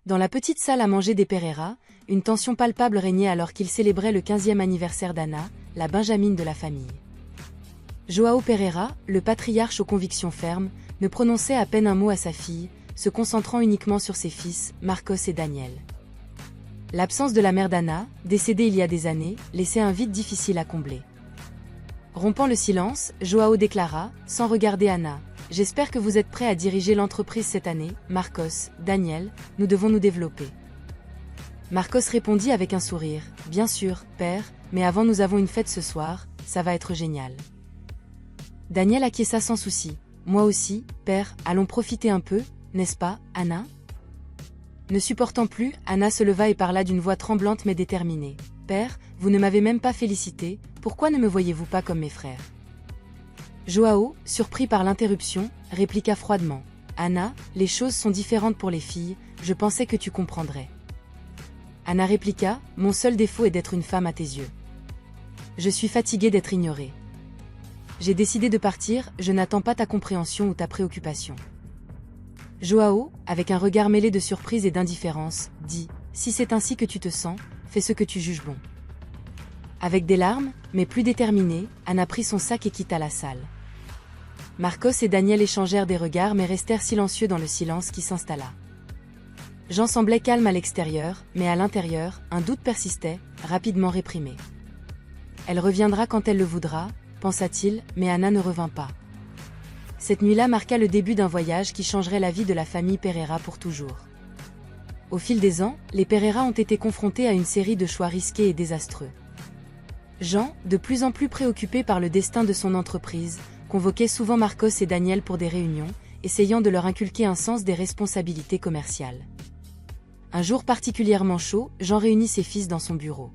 Dans la petite salle à manger des Pereira, une tension palpable régnait alors qu'ils célébraient le 15e anniversaire d'Anna, la benjamine de la famille. João Pereira, le patriarche aux convictions fermes, ne prononçait à peine un mot à sa fille, se concentrant uniquement sur ses fils, Marcos et Daniel. L'absence de la mère d'Anna, décédée il y a des années, laissait un vide difficile à combler. Rompant le silence, João déclara, sans regarder Anna, « J'espère que vous êtes prêts à diriger l'entreprise cette année, Marcos, Daniel, nous devons nous développer. » Marcos répondit avec un sourire, « Bien sûr, père, mais avant nous avons une fête ce soir, ça va être génial. » Daniel acquiesça sans souci, « Moi aussi, père, allons profiter un peu, n'est-ce pas, Anna ?» Ne supportant plus, Anna se leva et parla d'une voix tremblante mais déterminée. « Père, vous ne m'avez même pas félicité, pourquoi ne me voyez-vous pas comme mes frères ?» João, surpris par l'interruption, répliqua froidement. « Anna, les choses sont différentes pour les filles, je pensais que tu comprendrais. » Anna répliqua, « Mon seul défaut est d'être une femme à tes yeux. Je suis fatiguée d'être ignorée. J'ai décidé de partir, je n'attends pas ta compréhension ou ta préoccupation. » João, avec un regard mêlé de surprise et d'indifférence, dit « Si c'est ainsi que tu te sens, fais ce que tu juges bon. » Avec des larmes, mais plus déterminée, Anna prit son sac et quitta la salle. Marcos et Daniel échangèrent des regards mais restèrent silencieux dans le silence qui s'installa. Jean semblait calme à l'extérieur, mais à l'intérieur, un doute persistait, rapidement réprimé. « Elle reviendra quand elle le voudra, » pensa-t-il, mais Anna ne revint pas. Cette nuit-là marqua le début d'un voyage qui changerait la vie de la famille Pereira pour toujours. Au fil des ans, les Pereira ont été confrontés à une série de choix risqués et désastreux. Jean, de plus en plus préoccupé par le destin de son entreprise, convoquait souvent Marcos et Daniel pour des réunions, essayant de leur inculquer un sens des responsabilités commerciales. Un jour particulièrement chaud, Jean réunit ses fils dans son bureau.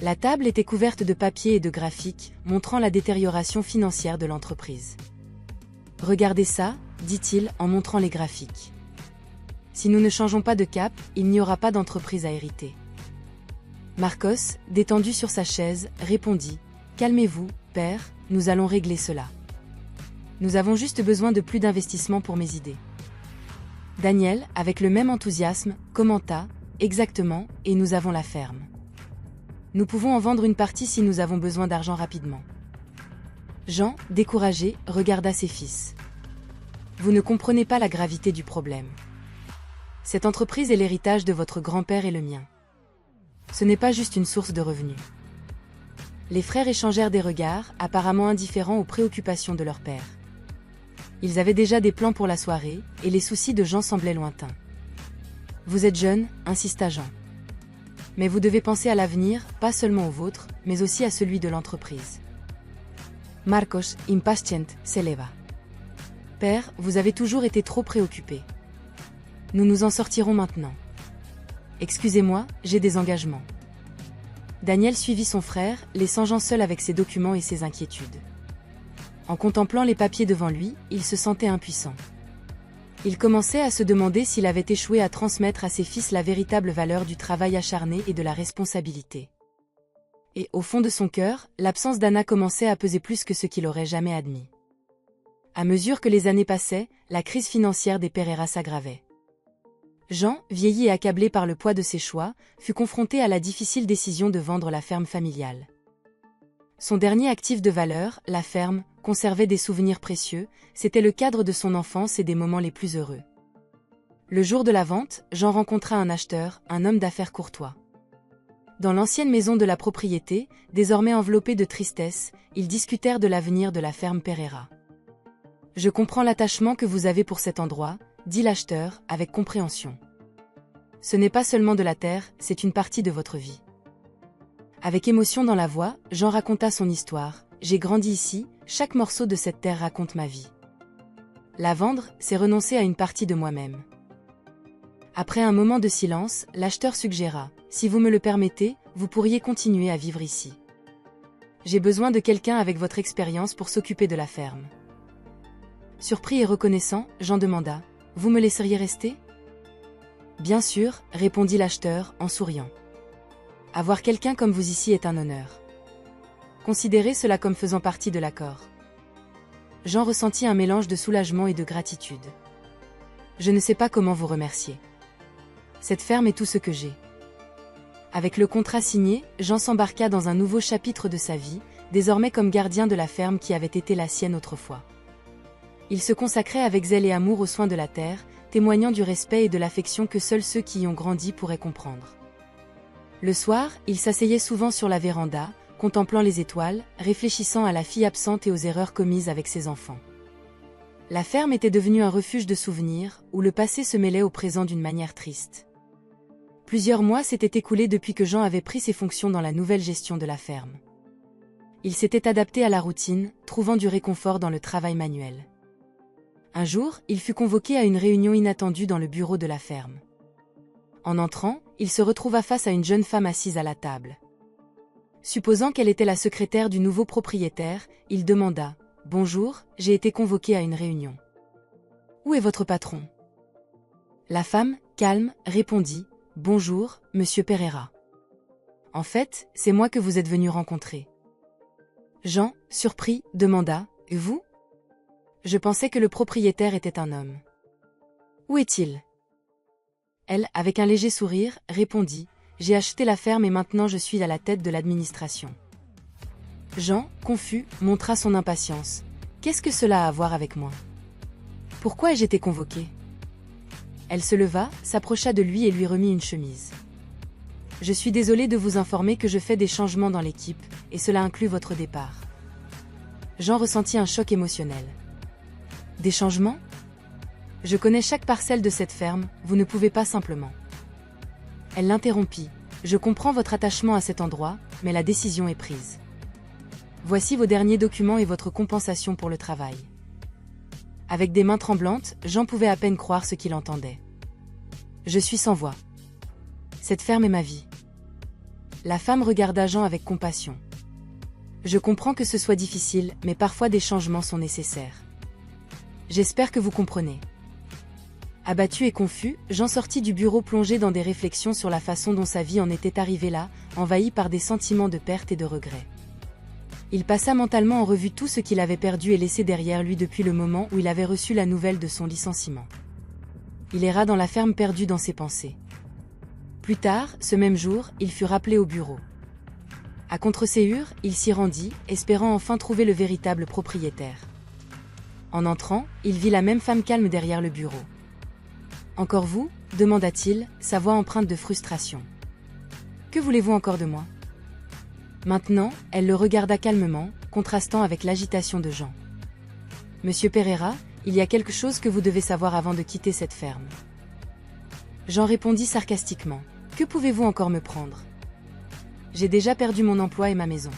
La table était couverte de papiers et de graphiques, montrant la détérioration financière de l'entreprise. « Regardez ça, » dit-il en montrant les graphiques. « Si nous ne changeons pas de cap, il n'y aura pas d'entreprise à hériter. » Marcos, détendu sur sa chaise, répondit « Calmez-vous, père, nous allons régler cela. Nous avons juste besoin de plus d'investissement pour mes idées. » Daniel, avec le même enthousiasme, commenta « Exactement, et nous avons la ferme. Nous pouvons en vendre une partie si nous avons besoin d'argent rapidement. » Jean, découragé, regarda ses fils. « Vous ne comprenez pas la gravité du problème. Cette entreprise est l'héritage de votre grand-père et le mien. Ce n'est pas juste une source de revenus. » Les frères échangèrent des regards, apparemment indifférents aux préoccupations de leur père. Ils avaient déjà des plans pour la soirée, et les soucis de Jean semblaient lointains. « Vous êtes jeune, » insista Jean. « Mais vous devez penser à l'avenir, pas seulement au vôtre, mais aussi à celui de l'entreprise. » Marcos, impatient, s'éleva. « Père, vous avez toujours été trop préoccupé. Nous nous en sortirons maintenant. Excusez-moi, j'ai des engagements. » Daniel suivit son frère, laissant Jean seul avec ses documents et ses inquiétudes. En contemplant les papiers devant lui, il se sentait impuissant. Il commençait à se demander s'il avait échoué à transmettre à ses fils la véritable valeur du travail acharné et de la responsabilité. Et, au fond de son cœur, l'absence d'Anna commençait à peser plus que ce qu'il aurait jamais admis. À mesure que les années passaient, la crise financière des Pereira s'aggravait. Jean, vieilli et accablé par le poids de ses choix, fut confronté à la difficile décision de vendre la ferme familiale. Son dernier actif de valeur, la ferme, conservait des souvenirs précieux, c'était le cadre de son enfance et des moments les plus heureux. Le jour de la vente, Jean rencontra un acheteur, un homme d'affaires courtois. Dans l'ancienne maison de la propriété, désormais enveloppée de tristesse, ils discutèrent de l'avenir de la ferme Pereira. « Je comprends l'attachement que vous avez pour cet endroit, » dit l'acheteur, avec compréhension. « Ce n'est pas seulement de la terre, c'est une partie de votre vie. » Avec émotion dans la voix, Jean raconta son histoire. « J'ai grandi ici, chaque morceau de cette terre raconte ma vie. La vendre, c'est renoncer à une partie de moi-même. » Après un moment de silence, l'acheteur suggéra « Si vous me le permettez, vous pourriez continuer à vivre ici. J'ai besoin de quelqu'un avec votre expérience pour s'occuper de la ferme. » Surpris et reconnaissant, Jean demanda « Vous me laisseriez rester ?» « Bien sûr, » répondit l'acheteur, en souriant. « Avoir quelqu'un comme vous ici est un honneur. Considérez cela comme faisant partie de l'accord. » Jean ressentit un mélange de soulagement et de gratitude. « Je ne sais pas comment vous remercier. » Cette ferme est tout ce que j'ai. » Avec le contrat signé, Jean s'embarqua dans un nouveau chapitre de sa vie, désormais comme gardien de la ferme qui avait été la sienne autrefois. Il se consacrait avec zèle et amour aux soins de la terre, témoignant du respect et de l'affection que seuls ceux qui y ont grandi pourraient comprendre. Le soir, il s'asseyait souvent sur la véranda, contemplant les étoiles, réfléchissant à la fille absente et aux erreurs commises avec ses enfants. La ferme était devenue un refuge de souvenirs, où le passé se mêlait au présent d'une manière triste. Plusieurs mois s'étaient écoulés depuis que Jean avait pris ses fonctions dans la nouvelle gestion de la ferme. Il s'était adapté à la routine, trouvant du réconfort dans le travail manuel. Un jour, il fut convoqué à une réunion inattendue dans le bureau de la ferme. En entrant, il se retrouva face à une jeune femme assise à la table. Supposant qu'elle était la secrétaire du nouveau propriétaire, il demanda « Bonjour, j'ai été convoqué à une réunion. Où est votre patron ?» La femme, calme, répondit « Bonjour, monsieur Pereira. En fait, c'est moi que vous êtes venu rencontrer. » Jean, surpris, demanda « Et vous ?» Je pensais que le propriétaire était un homme. Où est-il? Elle, avec un léger sourire, répondit « J'ai acheté la ferme et maintenant je suis à la tête de l'administration. » Jean, confus, montra son impatience. Qu'est-ce que cela a à voir avec moi? Pourquoi ai-je été convoqué? Elle se leva, s'approcha de lui et lui remit une chemise. Je suis désolée de vous informer que je fais des changements dans l'équipe, et cela inclut votre départ. Jean ressentit un choc émotionnel. Des changements? Je connais chaque parcelle de cette ferme, vous ne pouvez pas simplement. Elle l'interrompit. Je comprends votre attachement à cet endroit, mais la décision est prise. Voici vos derniers documents et votre compensation pour le travail. Avec des mains tremblantes, Jean pouvait à peine croire ce qu'il entendait. Je suis sans voix. Cette ferme est ma vie. La femme regarda Jean avec compassion. Je comprends que ce soit difficile, mais parfois des changements sont nécessaires. J'espère que vous comprenez. Abattu et confus, Jean sortit du bureau plongé dans des réflexions sur la façon dont sa vie en était arrivée là, envahi par des sentiments de perte et de regret. Il passa mentalement en revue tout ce qu'il avait perdu et laissé derrière lui depuis le moment où il avait reçu la nouvelle de son licenciement. Il erra dans la ferme perdu dans ses pensées. Plus tard, ce même jour, il fut rappelé au bureau. À contre-séhur, il s'y rendit, espérant enfin trouver le véritable propriétaire. En entrant, il vit la même femme calme derrière le bureau. « Encore vous ?» demanda-t-il, sa voix empreinte de frustration. « Que voulez-vous encore de moi ?» Maintenant, elle le regarda calmement, contrastant avec l'agitation de Jean. « Monsieur Pereira, il y a quelque chose que vous devez savoir avant de quitter cette ferme. » Jean répondit sarcastiquement. « Que pouvez-vous encore me prendre? J'ai déjà perdu mon emploi et ma maison. »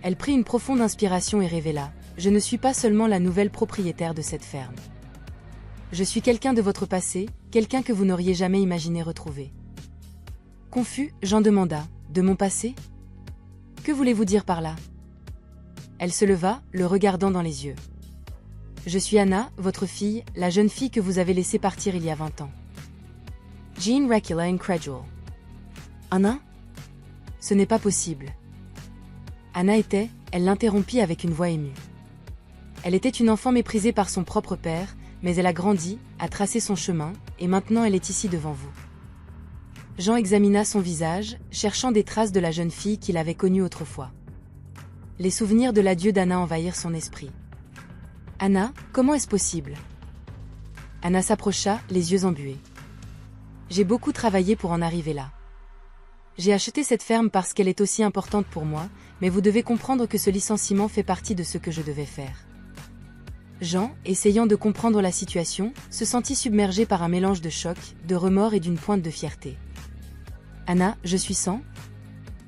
Elle prit une profonde inspiration et révéla. « Je ne suis pas seulement la nouvelle propriétaire de cette ferme. Je suis quelqu'un de votre passé, quelqu'un que vous n'auriez jamais imaginé retrouver. » Confus, Jean demanda. « De mon passé? Que voulez-vous dire par là ?» Elle se leva, le regardant dans les yeux. « Je suis Anna, votre fille, la jeune fille que vous avez laissée partir il y a 20 ans. » Jean recula incrédule. « Anna? Ce n'est pas possible. » Anna était, elle l'interrompit avec une voix émue. Elle était une enfant méprisée par son propre père, mais elle a grandi, a tracé son chemin, et maintenant elle est ici devant vous. Jean examina son visage, cherchant des traces de la jeune fille qu'il avait connue autrefois. Les souvenirs de l'adieu d'Anna envahirent son esprit. « Anna, comment est-ce possible ?» Anna s'approcha, les yeux embués. « J'ai beaucoup travaillé pour en arriver là. J'ai acheté cette ferme parce qu'elle est aussi importante pour moi, mais vous devez comprendre que ce licenciement fait partie de ce que je devais faire. » Jean, essayant de comprendre la situation, se sentit submergé par un mélange de choc, de remords et d'une pointe de fierté. « Anna, je suis sans ?»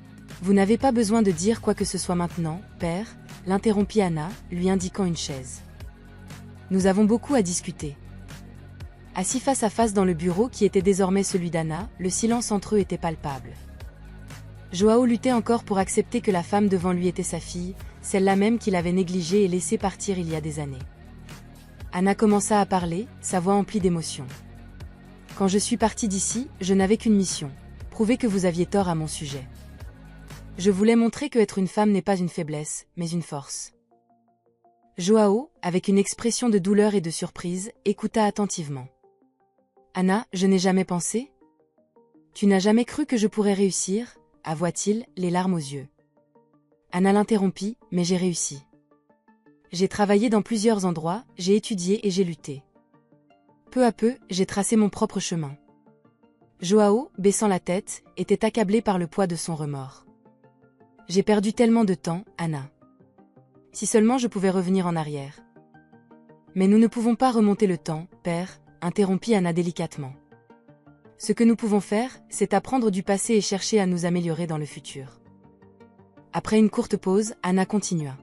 « Vous n'avez pas besoin de dire quoi que ce soit maintenant, père, » l'interrompit Anna, lui indiquant une chaise. « Nous avons beaucoup à discuter. » Assis face à face dans le bureau qui était désormais celui d'Anna, le silence entre eux était palpable. Joao luttait encore pour accepter que la femme devant lui était sa fille, celle-là même qu'il avait négligée et laissée partir il y a des années. Anna commença à parler, sa voix emplie d'émotion. « Quand je suis partie d'ici, je n'avais qu'une mission, prouver que vous aviez tort à mon sujet. Je voulais montrer que être une femme n'est pas une faiblesse, mais une force. » Joao, avec une expression de douleur et de surprise, écouta attentivement. Anna, je n'ai jamais pensé? Tu n'as jamais cru que je pourrais réussir, avoua-t-il, les larmes aux yeux. Anna l'interrompit, mais j'ai réussi. J'ai travaillé dans plusieurs endroits, j'ai étudié et j'ai lutté. Peu à peu, j'ai tracé mon propre chemin. Joao, baissant la tête, était accablé par le poids de son remords. J'ai perdu tellement de temps, Anna. Si seulement je pouvais revenir en arrière. Mais nous ne pouvons pas remonter le temps, père, interrompit Anna délicatement. Ce que nous pouvons faire, c'est apprendre du passé et chercher à nous améliorer dans le futur. Après une courte pause, Anna continua.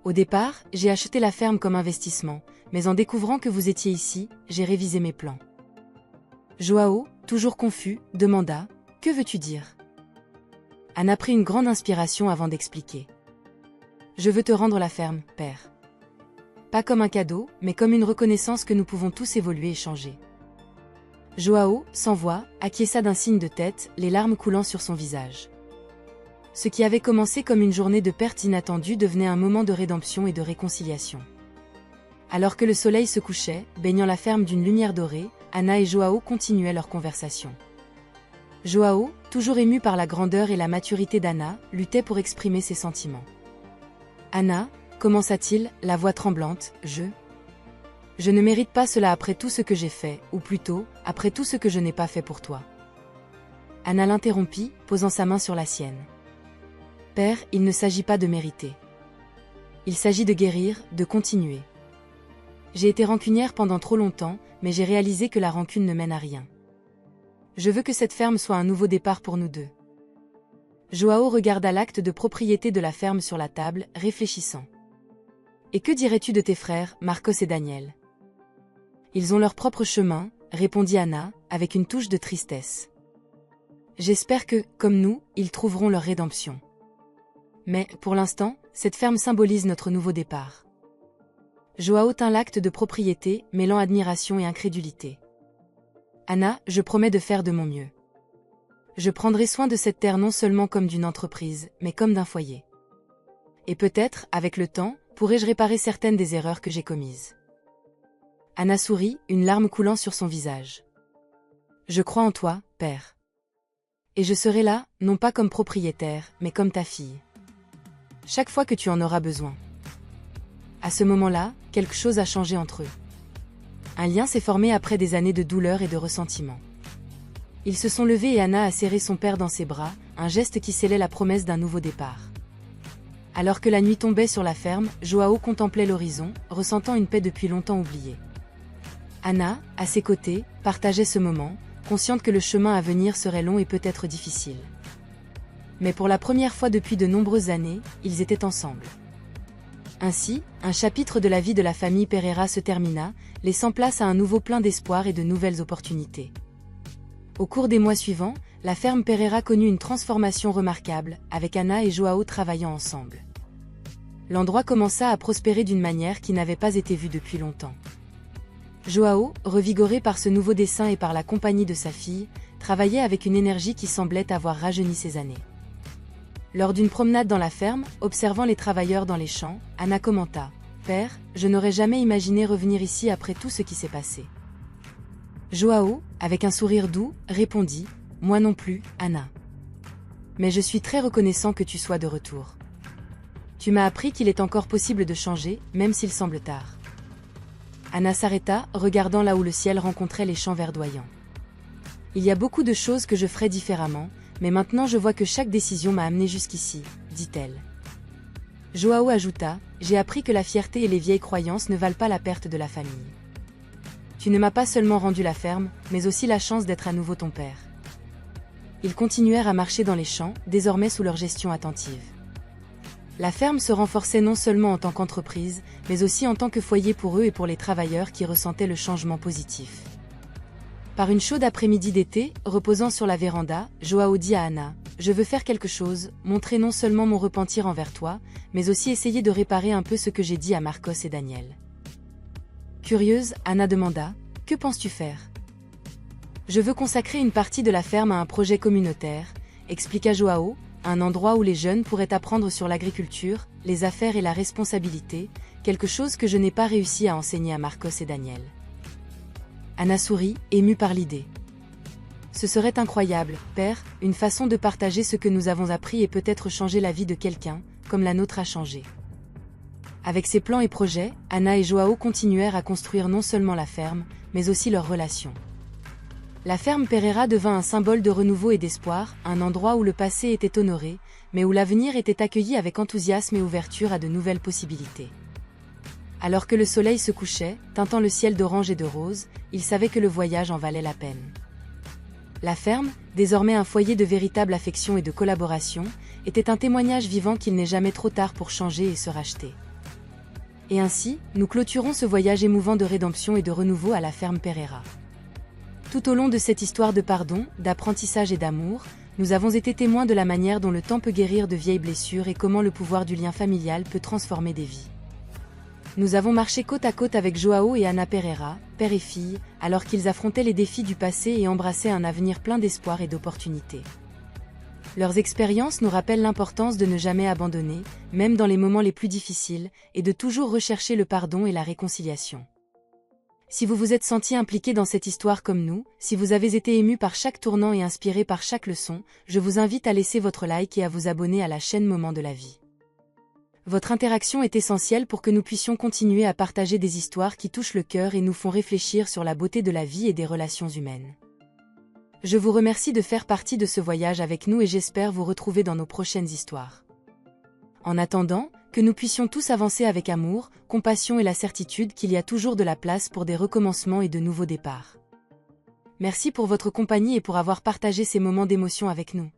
Au départ, j'ai acheté la ferme comme investissement, mais en découvrant que vous étiez ici, j'ai révisé mes plans. Joao, toujours confus, demanda « Que veux-tu dire ?» Anna prit une grande inspiration avant d'expliquer. « Je veux te rendre la ferme, père. Pas comme un cadeau, mais comme une reconnaissance que nous pouvons tous évoluer et changer. » Joao, sans voix, acquiesça d'un signe de tête, les larmes coulant sur son visage. Ce qui avait commencé comme une journée de perte inattendue devenait un moment de rédemption et de réconciliation. Alors que le soleil se couchait, baignant la ferme d'une lumière dorée, Anna et Joao continuaient leur conversation. Joao, toujours ému par la grandeur et la maturité d'Anna, luttait pour exprimer ses sentiments. « Anna, commença-t-il, la voix tremblante, je ne mérite pas cela après tout ce que j'ai fait, ou plutôt, après tout ce que je n'ai pas fait pour toi. » Anna l'interrompit, posant sa main sur la sienne. « Père, il ne s'agit pas de mériter. Il s'agit de guérir, de continuer. J'ai été rancunière pendant trop longtemps, mais j'ai réalisé que la rancune ne mène à rien. Je veux que cette ferme soit un nouveau départ pour nous deux. » Joao regarda l'acte de propriété de la ferme sur la table, réfléchissant. « Et que dirais-tu de tes frères, Marcos et Daniel? » « Ils ont leur propre chemin, » répondit Anna, avec une touche de tristesse. « J'espère que, comme nous, ils trouveront leur rédemption. Mais, pour l'instant, cette ferme symbolise notre nouveau départ. » Joao tint l'acte de propriété, mêlant admiration et incrédulité. « Anna, je promets de faire de mon mieux. Je prendrai soin de cette terre non seulement comme d'une entreprise, mais comme d'un foyer. Et peut-être, avec le temps, pourrai-je réparer certaines des erreurs que j'ai commises. » Anna sourit, une larme coulant sur son visage. « Je crois en toi, père. Et je serai là, non pas comme propriétaire, mais comme ta fille. Chaque fois que tu en auras besoin. » À ce moment-là, quelque chose a changé entre eux. Un lien s'est formé après des années de douleur et de ressentiment. Ils se sont levés et Anna a serré son père dans ses bras, un geste qui scellait la promesse d'un nouveau départ. Alors que la nuit tombait sur la ferme, Joao contemplait l'horizon, ressentant une paix depuis longtemps oubliée. Anna, à ses côtés, partageait ce moment, consciente que le chemin à venir serait long et peut-être difficile. Mais pour la première fois depuis de nombreuses années, ils étaient ensemble. Ainsi, un chapitre de la vie de la famille Pereira se termina, laissant place à un nouveau plein d'espoir et de nouvelles opportunités. Au cours des mois suivants, la ferme Pereira connut une transformation remarquable, avec Anna et Joao travaillant ensemble. L'endroit commença à prospérer d'une manière qui n'avait pas été vue depuis longtemps. Joao, revigoré par ce nouveau dessein et par la compagnie de sa fille, travaillait avec une énergie qui semblait avoir rajeuni ses années. Lors d'une promenade dans la ferme, observant les travailleurs dans les champs, Anna commenta « Père, je n'aurais jamais imaginé revenir ici après tout ce qui s'est passé. » Joao, avec un sourire doux, répondit « Moi non plus, Anna. Mais je suis très reconnaissant que tu sois de retour. Tu m'as appris qu'il est encore possible de changer, même s'il semble tard. » Anna s'arrêta, regardant là où le ciel rencontrait les champs verdoyants. « Il y a beaucoup de choses que je ferais différemment, mais maintenant je vois que chaque décision m'a amenée jusqu'ici, » dit-elle. Joao ajouta, « J'ai appris que la fierté et les vieilles croyances ne valent pas la perte de la famille. Tu ne m'as pas seulement rendu la ferme, mais aussi la chance d'être à nouveau ton père. » Ils continuèrent à marcher dans les champs, désormais sous leur gestion attentive. La ferme se renforçait non seulement en tant qu'entreprise, mais aussi en tant que foyer pour eux et pour les travailleurs qui ressentaient le changement positif. Par une chaude après-midi d'été, reposant sur la véranda, Joao dit à Anna « Je veux faire quelque chose, montrer non seulement mon repentir envers toi, mais aussi essayer de réparer un peu ce que j'ai dit à Marcos et Daniel. » Curieuse, Anna demanda « Que penses-tu faire ?»« Je veux consacrer une partie de la ferme à un projet communautaire, » expliqua Joao, un endroit où les jeunes pourraient apprendre sur l'agriculture, les affaires et la responsabilité, quelque chose que je n'ai pas réussi à enseigner à Marcos et Daniel. Anna sourit, émue par l'idée. Ce serait incroyable, père, une façon de partager ce que nous avons appris et peut-être changer la vie de quelqu'un, comme la nôtre a changé. Avec ses plans et projets, Anna et Joao continuèrent à construire non seulement la ferme, mais aussi leur relation. La ferme Pereira devint un symbole de renouveau et d'espoir, un endroit où le passé était honoré, mais où l'avenir était accueilli avec enthousiasme et ouverture à de nouvelles possibilités. Alors que le soleil se couchait, teintant le ciel d'orange et de rose, ils savaient que le voyage en valait la peine. La ferme, désormais un foyer de véritable affection et de collaboration, était un témoignage vivant qu'il n'est jamais trop tard pour changer et se racheter. Et ainsi, nous clôturons ce voyage émouvant de rédemption et de renouveau à la ferme Pereira. Tout au long de cette histoire de pardon, d'apprentissage et d'amour, nous avons été témoins de la manière dont le temps peut guérir de vieilles blessures et comment le pouvoir du lien familial peut transformer des vies. Nous avons marché côte à côte avec Joao et Anna Pereira, père et fille, alors qu'ils affrontaient les défis du passé et embrassaient un avenir plein d'espoir et d'opportunités. Leurs expériences nous rappellent l'importance de ne jamais abandonner, même dans les moments les plus difficiles, et de toujours rechercher le pardon et la réconciliation. Si vous vous êtes senti impliqué dans cette histoire comme nous, si vous avez été ému par chaque tournant et inspiré par chaque leçon, je vous invite à laisser votre like et à vous abonner à la chaîne Moments de la vie. Votre interaction est essentielle pour que nous puissions continuer à partager des histoires qui touchent le cœur et nous font réfléchir sur la beauté de la vie et des relations humaines. Je vous remercie de faire partie de ce voyage avec nous et j'espère vous retrouver dans nos prochaines histoires. En attendant, que nous puissions tous avancer avec amour, compassion et la certitude qu'il y a toujours de la place pour des recommencements et de nouveaux départs. Merci pour votre compagnie et pour avoir partagé ces moments d'émotion avec nous.